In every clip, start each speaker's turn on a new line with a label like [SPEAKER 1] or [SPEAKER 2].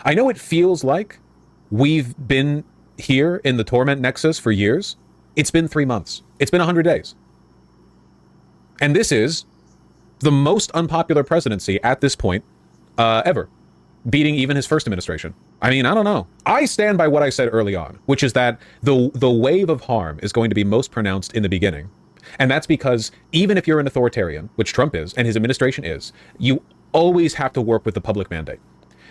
[SPEAKER 1] I know it feels like we've been here in the torment nexus for years. It's been 3 months. It's been 100 days. And this is the most unpopular presidency at this point ever, beating even his first administration. I mean, I don't know. I stand by what I said early on, which is that the wave of harm is going to be most pronounced in the beginning. And that's because even if you're an authoritarian, which Trump is and his administration is, you always have to work with the public mandate.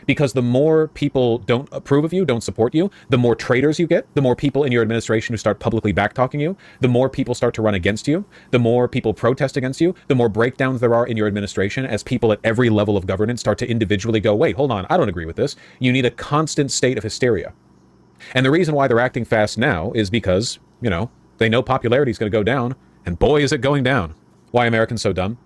[SPEAKER 1] Because the more people don't approve of you, don't support you, the more traitors you get, the more people in your administration who start publicly backtalking you, the more people start to run against you, the more people protest against you, the more breakdowns there are in your administration as people at every level of governance start to individually go, wait, hold on, I don't agree with this. You need a constant state of hysteria. And the reason why they're acting fast now is because, they know popularity is going to go down, and boy, is it going down. Why Americans so dumb?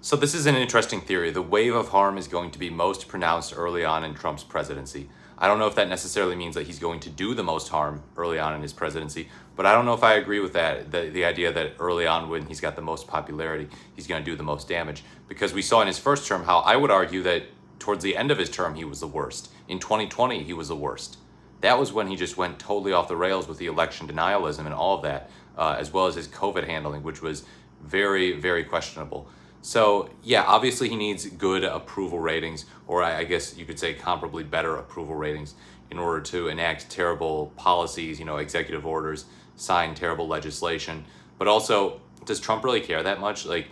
[SPEAKER 2] So this is an interesting theory. The wave of harm is going to be most pronounced early on in Trump's presidency. I don't know if that necessarily means that he's going to do the most harm early on in his presidency, but I don't know if I agree with that, the idea that early on when he's got the most popularity, he's going to do the most damage. Because we saw in his first term how I would argue that towards the end of his term, he was the worst. In 2020, he was the worst. That was when he just went totally off the rails with the election denialism and all of that, as well as his COVID handling, which was very, very questionable. So yeah, obviously he needs good approval ratings, or I guess you could say comparably better approval ratings in order to enact terrible policies, executive orders, sign terrible legislation. But also, does Trump really care that much? Like,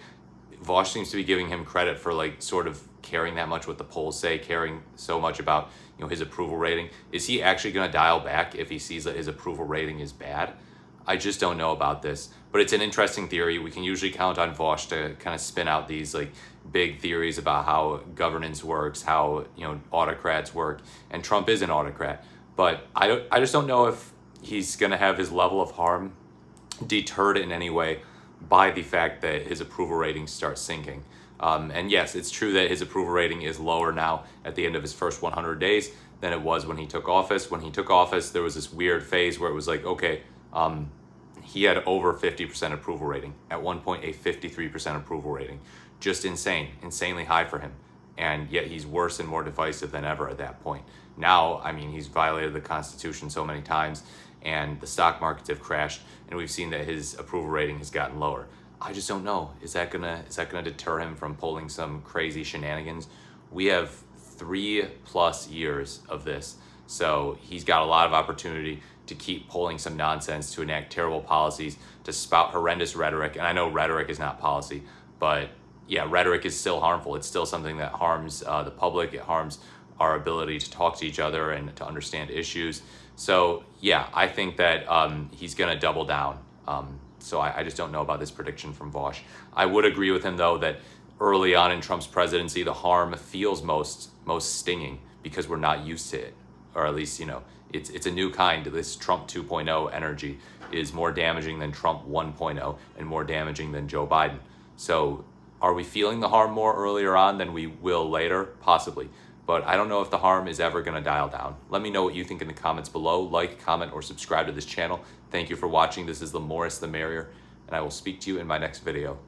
[SPEAKER 2] Vaush seems to be giving him credit for sort of caring that much what the polls say, caring so much about, his approval rating. Is he actually going to dial back if he sees that his approval rating is bad? I just don't know about this, but it's an interesting theory. We can usually count on Vaush to kind of spin out these big theories about how governance works, how autocrats work, and Trump is an autocrat. But I just don't know if he's going to have his level of harm deterred in any way by the fact that his approval ratings start sinking. And yes, it's true that his approval rating is lower now at the end of his first 100 days than it was when he took office. When he took office, there was this weird phase where it was like, okay, he had over 50% approval rating. At one point, a 53% approval rating. Just insanely high for him. And yet he's worse and more divisive than ever at that point. Now, I mean, he's violated the Constitution so many times, and the stock markets have crashed, and we've seen that his approval rating has gotten lower. I just don't know. Is that gonna deter him from pulling some crazy shenanigans? We have 3+ years of this, so he's got a lot of opportunity to keep pulling some nonsense, to enact terrible policies, to spout horrendous rhetoric. And I know rhetoric is not policy, but yeah, rhetoric is still harmful. It's still something that harms the public. It harms our ability to talk to each other and to understand issues. So yeah, I think that he's going to double down. So I just don't know about this prediction from Vaush. I would agree with him, though, that early on in Trump's presidency, the harm feels most stinging because we're not used to it, or at least, it's a new kind. This Trump 2.0 energy is more damaging than Trump 1.0 and more damaging than Joe Biden. So are we feeling the harm more earlier on than we will later? Possibly. But I don't know if the harm is ever going to dial down. Let me know what you think in the comments below. Like, comment, or subscribe to this channel. Thank you for watching. This is the Morris the Merrier, and I will speak to you in my next video.